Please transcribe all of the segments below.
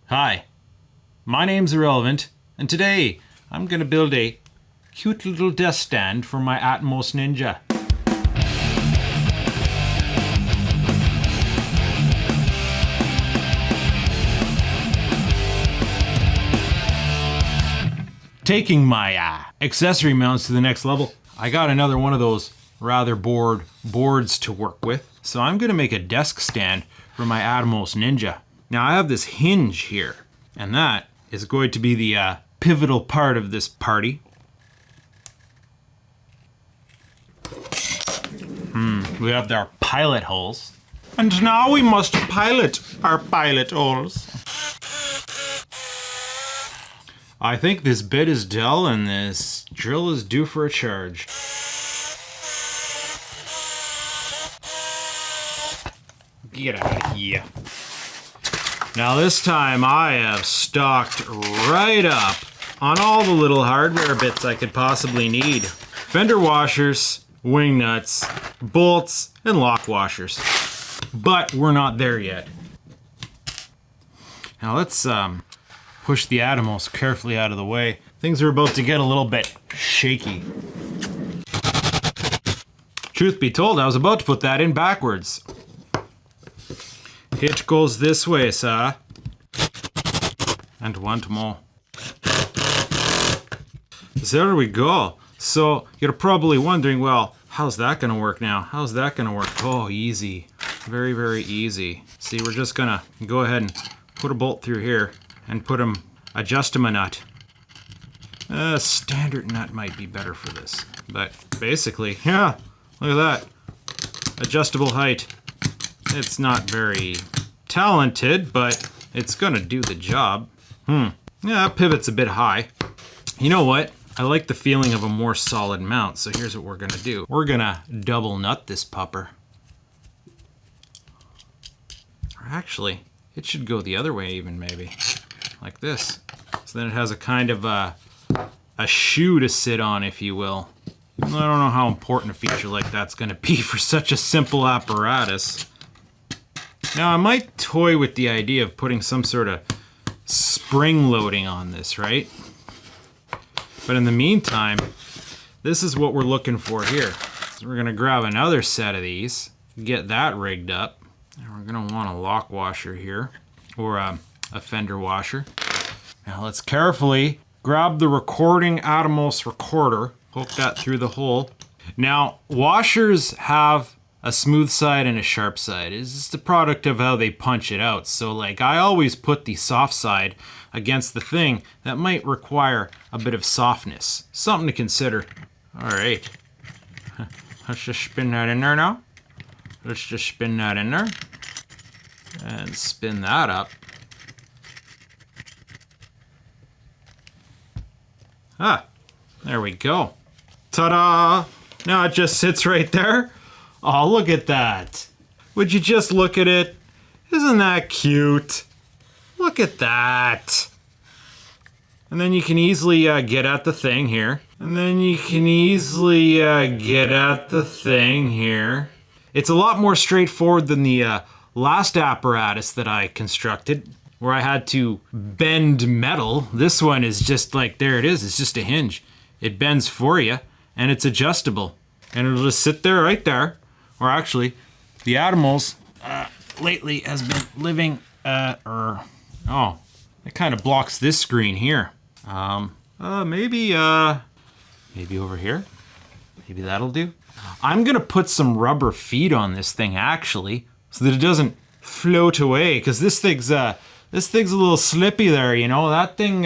Hi, my name's Irrelevant, and today I'm gonna build a cute little desk stand for my Atomos Ninja. Taking my accessory mounts to the next level, I got another one of those rather boards to work with. So I'm gonna make a desk stand for my Atomos Ninja. Now I have this hinge here, and that is going to be the pivotal part of this party. We have our pilot holes. And now we must pilot our pilot holes. I think this bit is dull and this drill is due for a charge. Get out of here. Now this time I have stocked right up on all the little hardware bits I could possibly need. Fender washers, wing nuts, bolts, and lock washers. But we're not there yet. Now let's push the Atomos carefully out of the way. Things are about to get a little bit shaky. Truth be told, I was about to put that in backwards. It goes this way, sir. And one more. There we go. So you're probably wondering, well, how's that gonna work now? How's that gonna work? Oh, easy. Very, very easy. See, we're just gonna go ahead and put a bolt through here and adjust a nut. A standard nut might be better for this. But basically, yeah, look at that. Adjustable height. It's not very talented, but it's gonna do the job. Yeah, that pivot's a bit high. You know what? I like the feeling of a more solid mount, so here's what we're gonna do. We're gonna double nut this pupper. Or actually, it should go the other way even, maybe. Like this. So then it has a kind of a shoe to sit on, if you will. Even though I don't know how important a feature like that's gonna be for such a simple apparatus. Now I might toy with the idea of putting some sort of spring loading on this, right? But in the meantime, this is what we're looking for here. So we're gonna grab another set of these, get that rigged up. And we're gonna want a lock washer here, or a fender washer. Now let's carefully grab the recording Atomos recorder, poke that through the hole. Now, washers have a smooth side and a sharp side. It's just a product of how they punch it out. So like I always put the soft side against the thing that might require a bit of softness. Something to consider. All right, let's just spin that in there now. Let's just spin that in there and spin that up. There we go. Ta-da! Now it just sits right there. Oh, look at that. Would you just look at it? Isn't that cute? Look at that. And then you can easily get at the thing here. And then you can easily get at the thing here. It's a lot more straightforward than the last apparatus that I constructed, where I had to bend metal. This one is just like, there it is. It's just a hinge. It bends for you, and it's adjustable. And it'll just sit there right there. Or actually, the Atomos lately has been living, it kind of blocks this screen here. Maybe over here. Maybe that'll do. I'm gonna put some rubber feet on this thing actually, so that it doesn't float away. Because this thing's a little slippy there. You know, that thing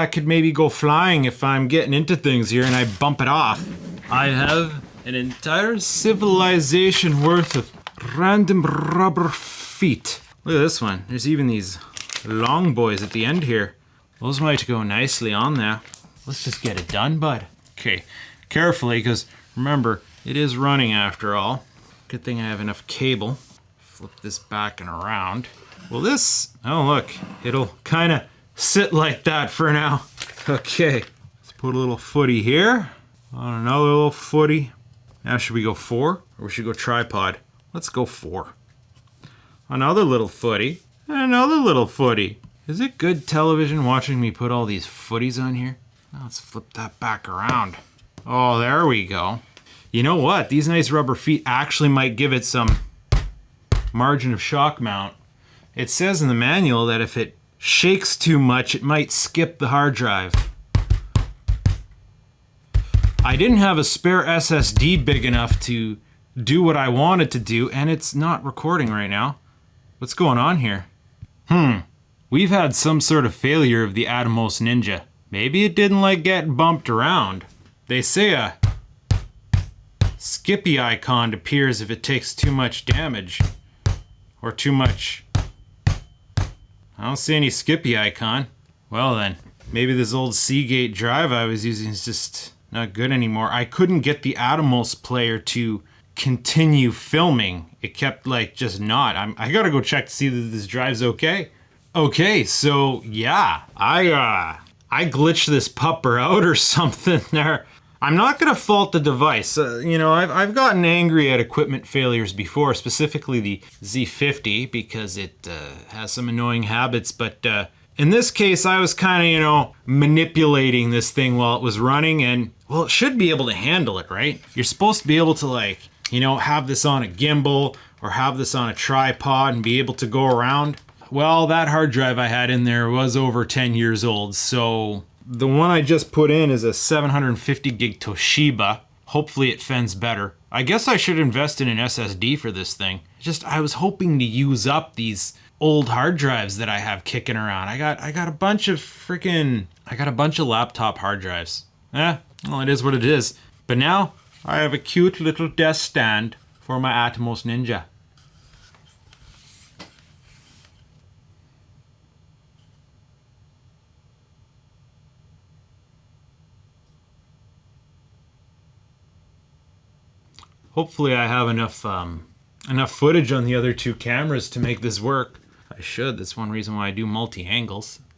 could maybe go flying if I'm getting into things here and I bump it off. I have an entire civilization worth of random rubber feet. Look at this one. There's even these long boys at the end here. Those might go nicely on there. Let's just get it done, bud. Okay, carefully, because remember, it is running after all. Good thing I have enough cable. Flip this back and around. Well, oh look, it'll kind of sit like that for now. Okay, let's put a little footy here. On another little footy. Now should we go 4 or we should go tripod? Let's go 4. Another little footy. And another little footy. Is it good television watching me put all these footies on here? Now let's flip that back around. Oh, there we go. You know what? These nice rubber feet actually might give it some margin of shock mount. It says in the manual that if it shakes too much, it might skip the hard drive. I didn't have a spare SSD big enough to do what I wanted to do, and it's not recording right now. What's going on here? We've had some sort of failure of the Atomos Ninja. Maybe it didn't like getting bumped around. They say a Skippy icon appears if it takes too much damage. Or too much... I don't see any Skippy icon. Well then, maybe this old Seagate drive I was using is just not good anymore. I couldn't get the Atomos player to continue filming. It kept like just not. I gotta go check to see that this drive's okay. Okay, so yeah, I glitched this pupper out or something there. I'm not gonna fault the device. You know, I've gotten angry at equipment failures before, specifically the Z50 because it has some annoying habits. But in this case, I was kind of, you know, manipulating this thing while it was running, and well, it should be able to handle it, right? You're supposed to be able to like, you know, have this on a gimbal or have this on a tripod and be able to go around. Well, that hard drive I had in there was over 10 years old, so the one I just put in is a 750 gig Toshiba. Hopefully it fends better. I guess I should invest in an SSD for this thing. I was hoping to use up these old hard drives that I have kicking around. I got a bunch of laptop hard drives. Well, it is what it is. But now I have a cute little desk stand for my Atomos Ninja. Hopefully I have enough footage on the other two cameras to make this work. I should. That's one reason why I do multi-angles.